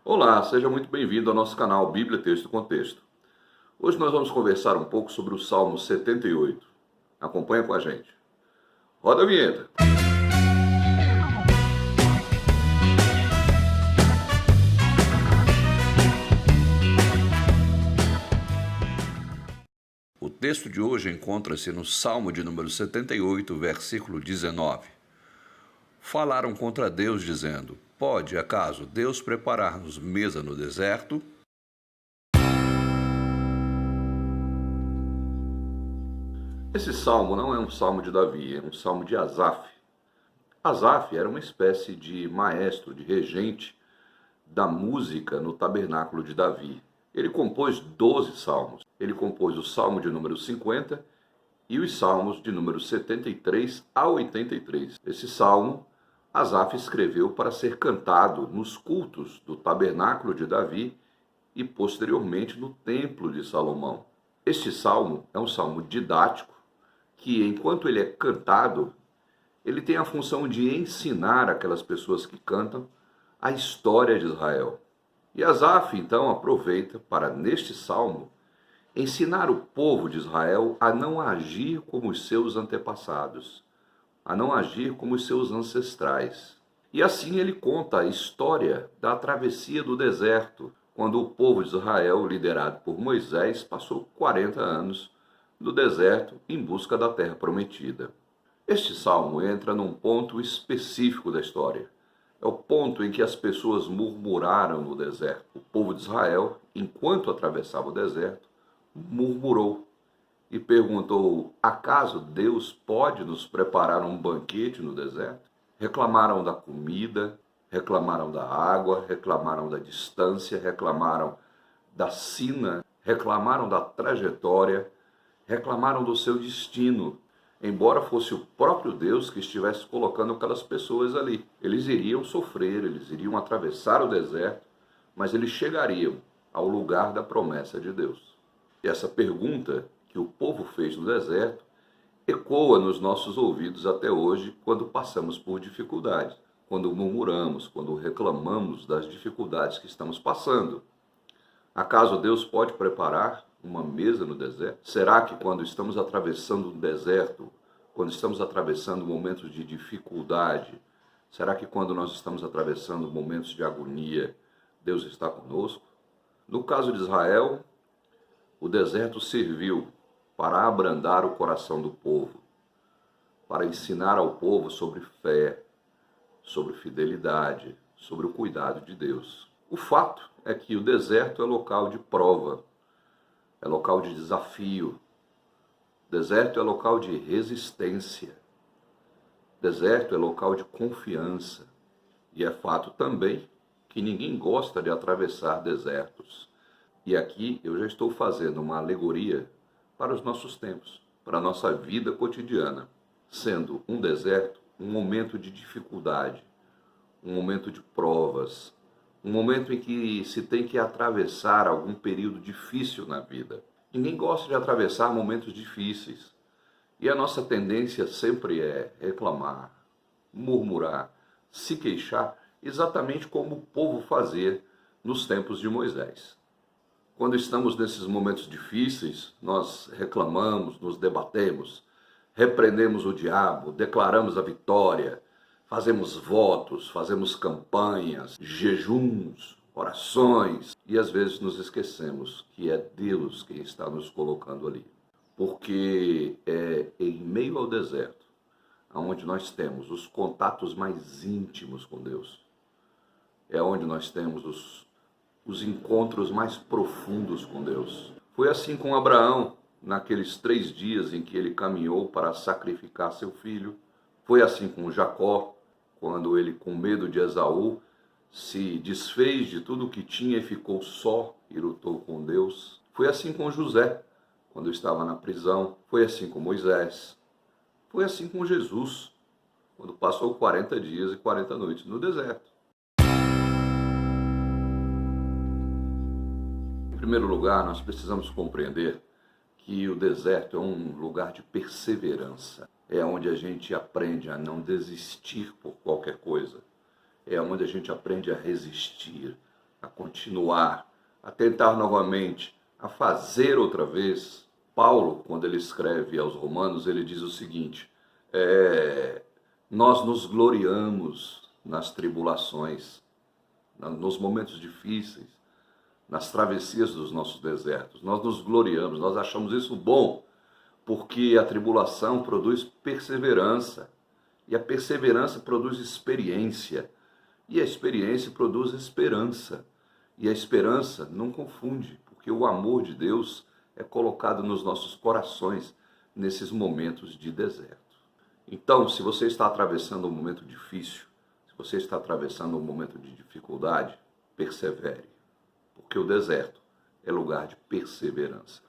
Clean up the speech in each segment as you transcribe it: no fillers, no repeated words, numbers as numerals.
Olá, seja muito bem-vindo ao nosso canal Bíblia, Texto e Contexto. Hoje nós vamos conversar um pouco sobre o Salmo 78. Acompanha com a gente. Roda a vinheta. O texto de hoje encontra-se no Salmo de número 78, versículo 19. Falaram contra Deus, dizendo: pode, acaso, Deus preparar-nos mesa no deserto? Esse salmo não é um salmo de Davi, é um salmo de Asaf. Asaf era uma espécie de maestro, de regente da música no tabernáculo de Davi. Ele compôs 12 salmos. Ele compôs o salmo de número 50 e os salmos de número 73 a 83. Esse salmo Asaf escreveu para ser cantado nos cultos do tabernáculo de Davi e posteriormente no templo de Salomão. Este salmo é um salmo didático que, enquanto ele é cantado, ele tem a função de ensinar aquelas pessoas que cantam a história de Israel. E Asaf, então, aproveita para, neste salmo, ensinar o povo de Israel a não agir como os seus antepassados, a não agir como os seus ancestrais. E assim ele conta a história da travessia do deserto, quando o povo de Israel, liderado por Moisés, passou 40 anos no deserto em busca da terra prometida. Este salmo entra num ponto específico da história. É o ponto em que as pessoas murmuraram no deserto. O povo de Israel, enquanto atravessava o deserto, murmurou e perguntou: acaso Deus pode nos preparar um banquete no deserto? Reclamaram da comida, reclamaram da água, reclamaram da distância, reclamaram da sina, reclamaram da trajetória, reclamaram do seu destino, embora fosse o próprio Deus que estivesse colocando aquelas pessoas ali. Eles iriam sofrer, eles iriam atravessar o deserto, mas eles chegariam ao lugar da promessa de Deus. E essa pergunta que o povo fez no deserto ecoa nos nossos ouvidos até hoje quando passamos por dificuldades, quando murmuramos, quando reclamamos das dificuldades que estamos passando. Acaso Deus pode preparar uma mesa no deserto? Será que quando estamos atravessando um deserto, quando estamos atravessando momentos de dificuldade, será que quando nós estamos atravessando momentos de agonia, Deus está conosco? No caso de Israel, o deserto serviu para abrandar o coração do povo, para ensinar ao povo sobre fé, sobre fidelidade, sobre o cuidado de Deus. O fato é que o deserto é local de prova, é local de desafio, deserto é local de resistência, deserto é local de confiança. E é fato também que ninguém gosta de atravessar desertos. E aqui eu já estou fazendo uma alegoria para os nossos tempos, para a nossa vida cotidiana, sendo um deserto um momento de dificuldade, um momento de provas, um momento em que se tem que atravessar algum período difícil na vida. Ninguém gosta de atravessar momentos difíceis. E a nossa tendência sempre é reclamar, murmurar, se queixar, exatamente como o povo fazia nos tempos de Moisés. Quando estamos nesses momentos difíceis, nós reclamamos, nos debatemos, repreendemos o diabo, declaramos a vitória, fazemos votos, fazemos campanhas, jejuns, orações, e às vezes nos esquecemos que é Deus quem está nos colocando ali. Porque é em meio ao deserto, onde nós temos os contatos mais íntimos com Deus, é onde nós temos os encontros mais profundos com Deus. Foi assim com Abraão, naqueles 3 dias em que ele caminhou para sacrificar seu filho. Foi assim com Jacó, quando ele, com medo de Esaú, se desfez de tudo o que tinha e ficou só e lutou com Deus. Foi assim com José, quando estava na prisão. Foi assim com Moisés. Foi assim com Jesus, quando passou 40 dias e 40 noites no deserto. Em primeiro lugar, nós precisamos compreender que o deserto é um lugar de perseverança. É onde a gente aprende a não desistir por qualquer coisa. É onde a gente aprende a resistir, a continuar, a tentar novamente, a fazer outra vez. Paulo, quando ele escreve aos Romanos, ele diz o seguinte: nós nos gloriamos nas tribulações, nos momentos difíceis, nas travessias dos nossos desertos. Nós nos gloriamos, nós achamos isso bom, porque a tribulação produz perseverança, e a perseverança produz experiência, e a experiência produz esperança, e a esperança não confunde, porque o amor de Deus é colocado nos nossos corações nesses momentos de deserto. Então, se você está atravessando um momento difícil, se você está atravessando um momento de dificuldade, persevere, porque o deserto é lugar de perseverança.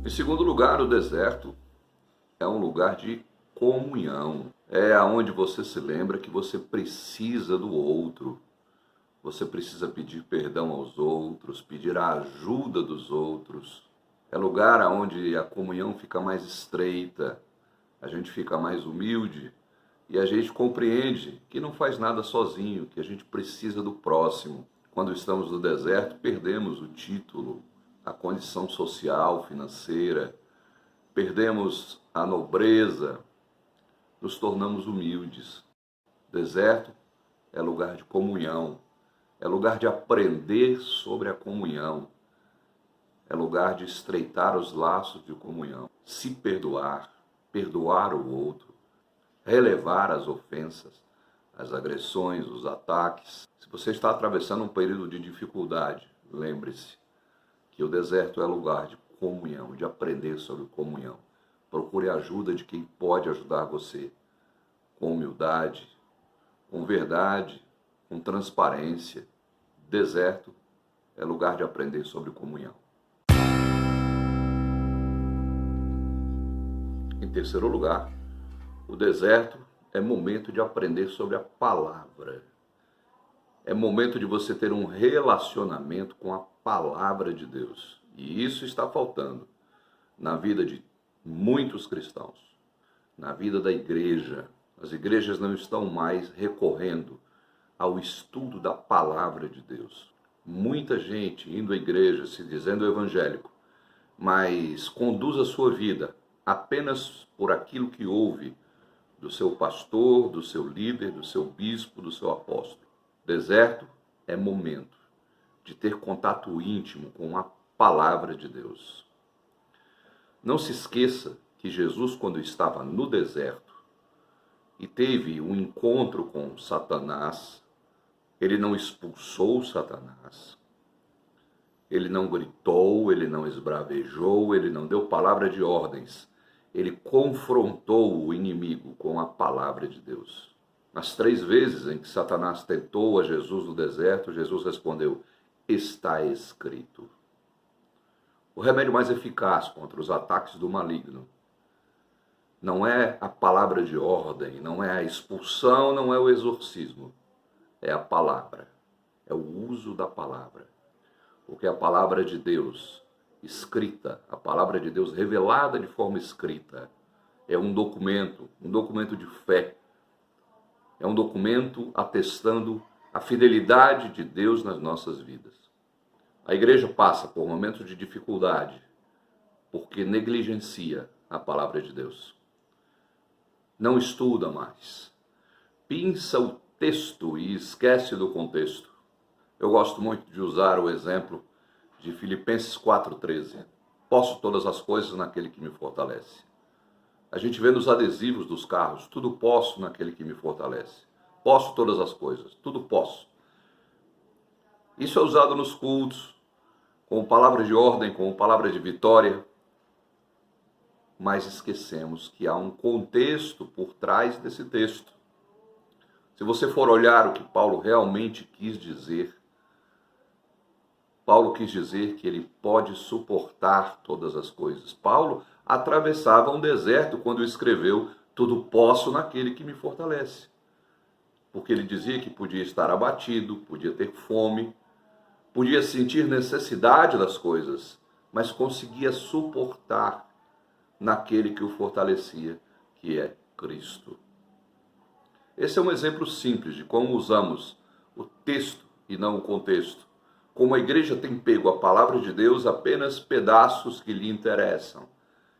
Em segundo lugar, o deserto é um lugar de comunhão. É aonde você se lembra que você precisa do outro. Você precisa pedir perdão aos outros, pedir a ajuda dos outros. É lugar onde a comunhão fica mais estreita, a gente fica mais humilde e a gente compreende que não faz nada sozinho, que a gente precisa do próximo. Quando estamos no deserto, perdemos o título, a condição social, financeira, perdemos a nobreza, nos tornamos humildes. Deserto é lugar de comunhão, é lugar de aprender sobre a comunhão, é lugar de estreitar os laços de comunhão, se perdoar, perdoar o outro, relevar as ofensas, as agressões, os ataques. Se você está atravessando um período de dificuldade, lembre-se que o deserto é lugar de comunhão, de aprender sobre comunhão. Procure a ajuda de quem pode ajudar você, com humildade, com verdade, com transparência. Deserto é lugar de aprender sobre comunhão. Em terceiro lugar, o deserto é momento de aprender sobre a palavra. É momento de você ter um relacionamento com a palavra de Deus. E isso está faltando na vida de muitos cristãos, na vida da igreja. As igrejas não estão mais recorrendo ao estudo da palavra de Deus. Muita gente indo à igreja, se dizendo evangélico, mas conduz a sua vida apenas por aquilo que ouve do seu pastor, do seu líder, do seu bispo, do seu apóstolo. Deserto é momento de ter contato íntimo com a palavra de Deus. Não se esqueça que Jesus, quando estava no deserto e teve um encontro com Satanás, ele não expulsou Satanás, ele não gritou, ele não esbravejou, ele não deu palavra de ordens, ele confrontou o inimigo com a palavra de Deus. Nas 3 vezes em que Satanás tentou a Jesus no deserto, Jesus respondeu: está escrito. O remédio mais eficaz contra os ataques do maligno não é a palavra de ordem, não é a expulsão, não é o exorcismo. É a palavra, é o uso da palavra. Porque a palavra de Deus escrita, a palavra de Deus revelada de forma escrita, é um documento de fé. É um documento atestando a fidelidade de Deus nas nossas vidas. A igreja passa por momentos de dificuldade porque negligencia a palavra de Deus. Não estuda mais. Pinça o texto e esquece do contexto. Eu gosto muito de usar o exemplo de Filipenses 4,13. Posso todas as coisas naquele que me fortalece. A gente vê nos adesivos dos carros, tudo posso naquele que me fortalece. Posso todas as coisas, tudo posso. Isso é usado nos cultos, com palavras de ordem, com palavras de vitória. Mas esquecemos que há um contexto por trás desse texto. Se você for olhar o que Paulo realmente quis dizer, Paulo quis dizer que ele pode suportar todas as coisas. Paulo atravessava um deserto quando escreveu: tudo posso naquele que me fortalece. Porque ele dizia que podia estar abatido, podia ter fome, podia sentir necessidade das coisas, mas conseguia suportar naquele que o fortalecia, que é Cristo. Esse é um exemplo simples de como usamos o texto e não o contexto. Como a igreja tem pego a palavra de Deus apenas pedaços que lhe interessam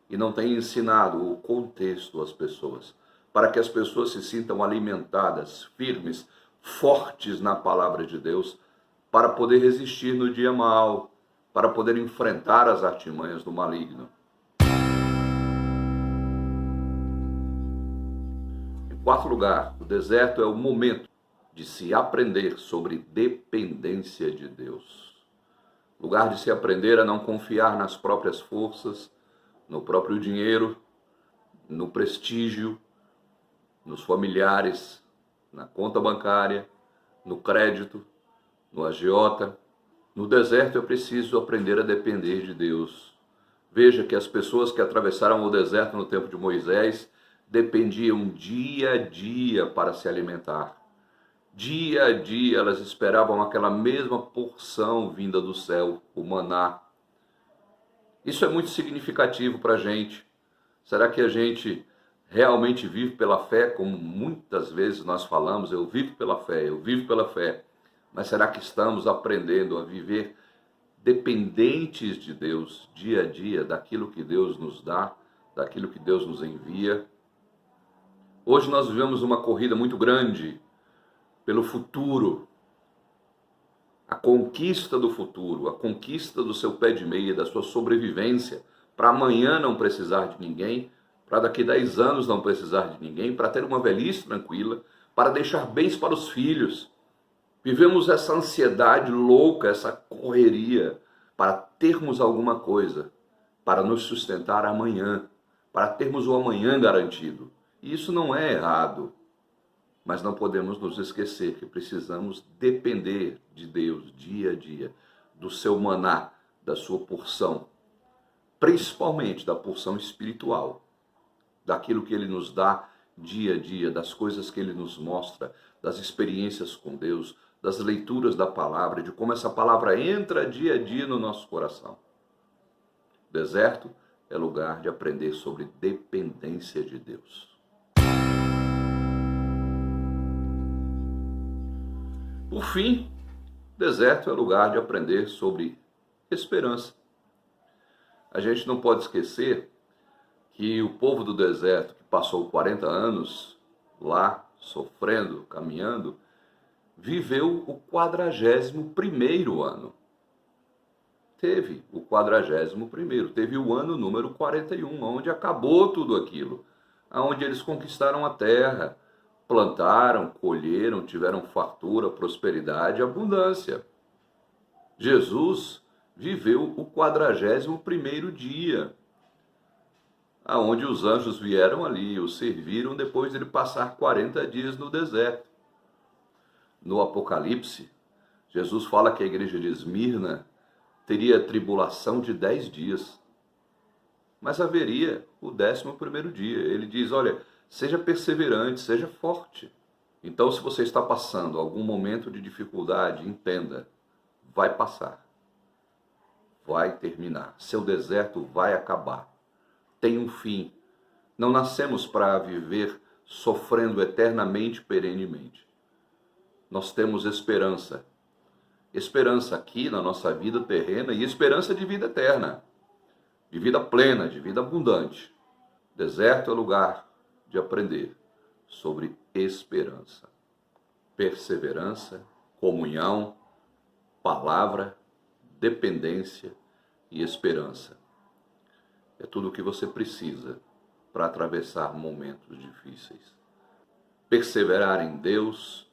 e não tem ensinado o contexto às pessoas, para que as pessoas se sintam alimentadas, firmes, fortes na palavra de Deus, para poder resistir no dia mau, para poder enfrentar as artimanhas do maligno. Em quarto lugar, o deserto é o momento de se aprender sobre dependência de Deus. Lugar de se aprender a não confiar nas próprias forças, no próprio dinheiro, no prestígio, nos familiares, na conta bancária, no crédito, no agiota. No deserto é preciso aprender a depender de Deus. Veja que as pessoas que atravessaram o deserto no tempo de Moisés dependiam dia a dia para se alimentar. Dia a dia elas esperavam aquela mesma porção vinda do céu, o maná. Isso é muito significativo para a gente. Será que a gente realmente vive pela fé, como muitas vezes nós falamos, eu vivo pela fé, eu vivo pela fé. Mas será que estamos aprendendo a viver dependentes de Deus, dia a dia, daquilo que Deus nos dá, daquilo que Deus nos envia? Hoje nós vivemos uma corrida muito grande pelo futuro, a conquista do futuro, a conquista do seu pé de meia, da sua sobrevivência, para amanhã não precisar de ninguém, para daqui 10 anos não precisar de ninguém, para ter uma velhice tranquila, para deixar bens para os filhos. Vivemos essa ansiedade louca, essa correria, para termos alguma coisa, para nos sustentar amanhã, para termos o amanhã garantido. E isso não é errado, mas não podemos nos esquecer que precisamos depender de Deus dia a dia, do seu maná, da sua porção, principalmente da porção espiritual, daquilo que Ele nos dá dia a dia, das coisas que Ele nos mostra, das experiências com Deus, das leituras da palavra, de como essa palavra entra dia a dia no nosso coração. Deserto é lugar de aprender sobre dependência de Deus. Por fim, deserto é lugar de aprender sobre esperança. A gente não pode esquecer que o povo do deserto, que passou 40 anos lá, sofrendo, caminhando, viveu o 41º ano. Teve o 41º, teve o ano número 41, onde acabou tudo aquilo, onde eles conquistaram a terra, plantaram, colheram, tiveram fartura, prosperidade e abundância. Jesus viveu o 41º dia, aonde os anjos vieram ali, o serviram depois de ele passar 40 dias no deserto. No Apocalipse, Jesus fala que a igreja de Esmirna teria tribulação de 10 dias, mas haveria o 11º dia. Ele diz, olha, seja perseverante, seja forte. Então, se você está passando algum momento de dificuldade, entenda, vai passar, vai terminar, seu deserto vai acabar, tem um fim. Não nascemos para viver sofrendo eternamente, perenemente. Nós temos esperança. Esperança aqui na nossa vida terrena e esperança de vida eterna, de vida plena, de vida abundante. Deserto é lugar de aprender sobre esperança, perseverança, comunhão, palavra, dependência e esperança. É tudo o que você precisa para atravessar momentos difíceis. Perseverar em Deus,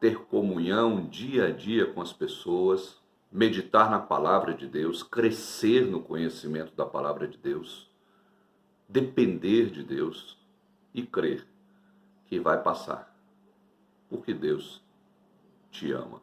ter comunhão dia a dia com as pessoas, meditar na palavra de Deus, crescer no conhecimento da palavra de Deus, depender de Deus e crer que vai passar, porque Deus te ama.